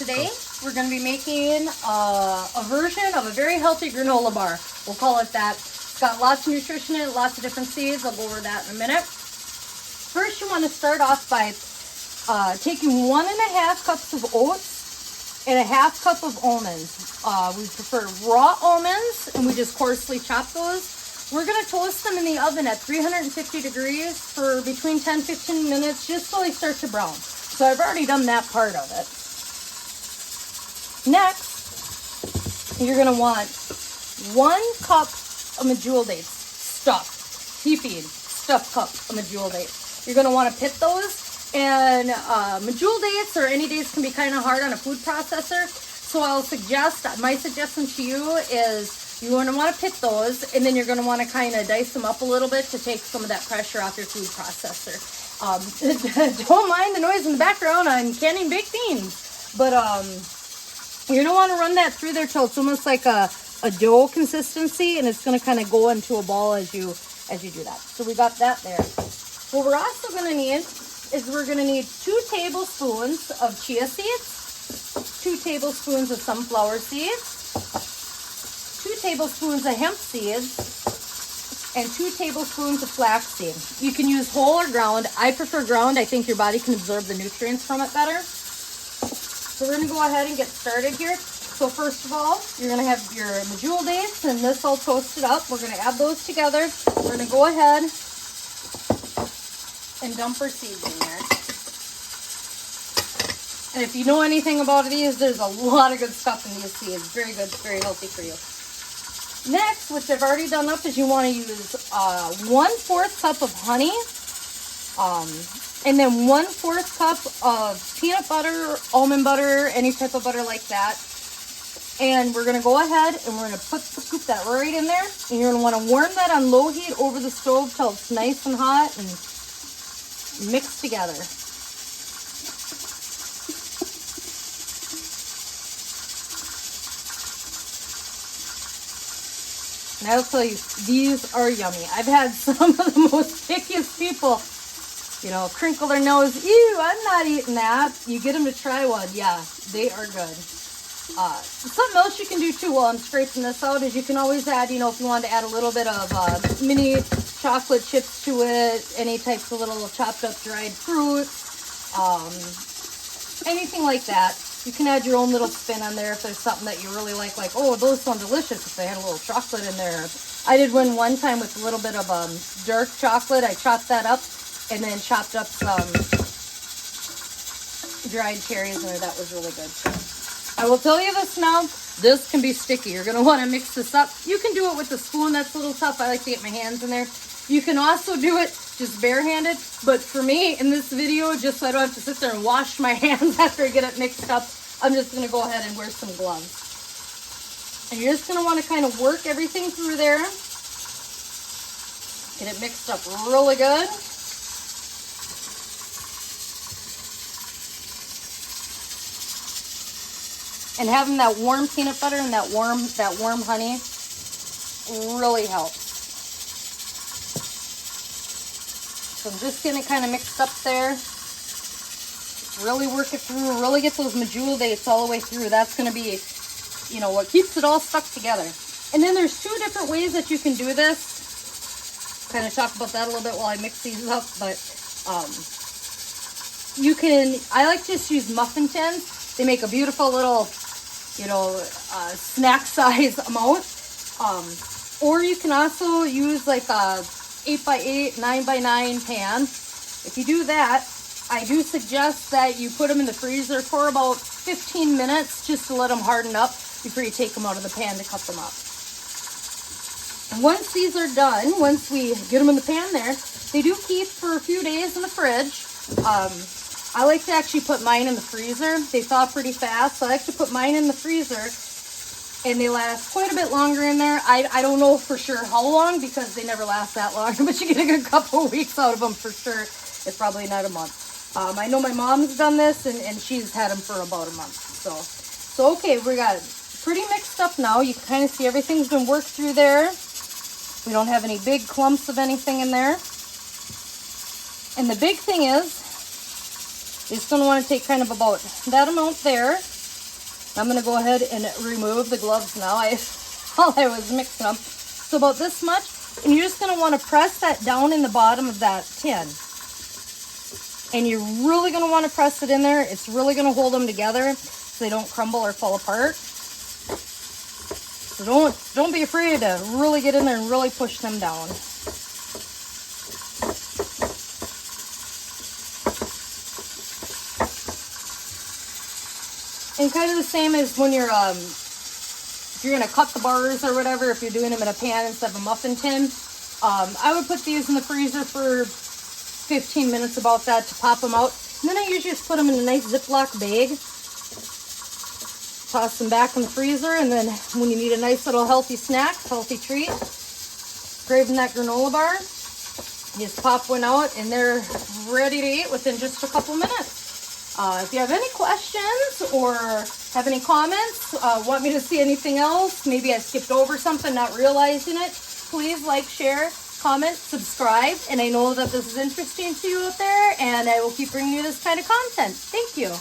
today we're going to be making a version of a very healthy granola bar. We'll call it that. It's got lots of nutrition in it, lots of different seeds. I'll go over that in a minute. First, you want to start off by taking 1.5 cups of oats and 1/2 cup of almonds. We prefer raw almonds, and we just coarsely chop those. We're going to toast them in the oven at 350 degrees for between 10-15 minutes, just so they start to brown. So I've already done that part of it. Next, you're going to want 1 cup of medjool dates, stuffed, pea-feed, stuffed cup of medjool dates. You're going to want to pit those, and medjool dates or any dates can be kind of hard on a food processor. So my suggestion to you is you're going to want to pit those, and then you're going to want to kind of dice them up a little bit to take some of that pressure off your food processor. Don't mind the noise in the background. I'm canning baked beans. But you're going to want to run that through there till it's almost like a dough consistency, and it's going to kind of go into a ball as you do that. So we got that there. What we're also going to need is we're going to need 2 tablespoons of chia seeds, 2 tablespoons of sunflower seeds, 2 tablespoons of hemp seeds, and 2 tablespoons of flaxseed. You can use whole or ground. I prefer ground. I think your body can absorb the nutrients from it better. So we're going to go ahead and get started here. So first of all, you're going to have your medjool dates and this all toasted up. We're going to add those together. We're going to go ahead and dump our seeds in there. And if you know anything about these, there's a lot of good stuff in these seeds. Very good, very healthy for you. Next, which I've already done up, is you want to use 1/4 cup of honey, and then 1/4 cup of peanut butter, almond butter, any type of butter like that. And we're going to go ahead and we're going to scoop that right in there. And you're going to want to warm that on low heat over the stove till it's nice and hot and mixed together. And I'll tell you, these are yummy. I've had some of the most pickiest people, crinkle their nose. Ew, I'm not eating that. You get them to try one. Yeah, they are good. Something else you can do too while I'm scraping this out is you can always add, if you want to add a little bit of mini chocolate chips to it, any types of little chopped up dried fruit, anything like that. You can add your own little spin on there if there's something that you really like, oh, those sound delicious if they had a little chocolate in there. I did one time with a little bit of dark chocolate. I chopped that up and then chopped up some dried cherries in there. That was really good too. I will tell you this now, this can be sticky. You're going to want to mix this up. You can do it with a spoon. That's a little tough. I like to get my hands in there. You can also do it just barehanded, but for me in this video, just so I don't have to sit there and wash my hands after I get it mixed up, I'm just going to go ahead and wear some gloves. And you're just going to want to kind of work everything through there. Get it mixed up really good. And having that warm peanut butter and that warm honey really helps. So I'm just getting it kind of mixed up there. Really work it through. Really get those medjool dates all the way through. That's going to be, what keeps it all stuck together. And then there's 2 different ways that you can do this. Kind of talk about that a little bit while I mix these up. But I like to just use muffin tins. They make a beautiful little, snack size amount. Or you can also use like a 8x8, 9x9 pan. If you do that, I do suggest that you put them in the freezer for about 15 minutes just to let them harden up before you take them out of the pan to cut them up. And once these are done, once we get them in the pan there, they do keep for a few days in the fridge. I like to actually put mine in the freezer. They thaw pretty fast, so I like to put mine in the freezer, and they last quite a bit longer in there. I don't know for sure how long because they never last that long, but you get a good couple of weeks out of them for sure. It's probably not a month. I know my mom's done this, and she's had them for about a month. So okay, we got it pretty mixed up now. You can kind of see everything's been worked through there. We don't have any big clumps of anything in there. And the big thing is, you're just going to want to take kind of about that amount there, I'm gonna go ahead and remove the gloves now while I was mixing them. So about this much, and you're just gonna wanna press that down in the bottom of that tin. And you're really gonna wanna press it in there. It's really gonna hold them together so they don't crumble or fall apart. So don't be afraid to really get in there and really push them down. And kind of the same as when you're, if you're gonna cut the bars or whatever, if you're doing them in a pan instead of a muffin tin, I would put these in the freezer for 15 minutes, about that, to pop them out. And then I usually just put them in a nice Ziploc bag, toss them back in the freezer, and then when you need a nice little healthy snack, healthy treat, grabbing that granola bar, you just pop one out and they're ready to eat within just a couple minutes. If you have any questions or have any comments, want me to see anything else, maybe I skipped over something, not realizing it, please like, share, comment, subscribe, and I know that this is interesting to you out there, and I will keep bringing you this kind of content. Thank you.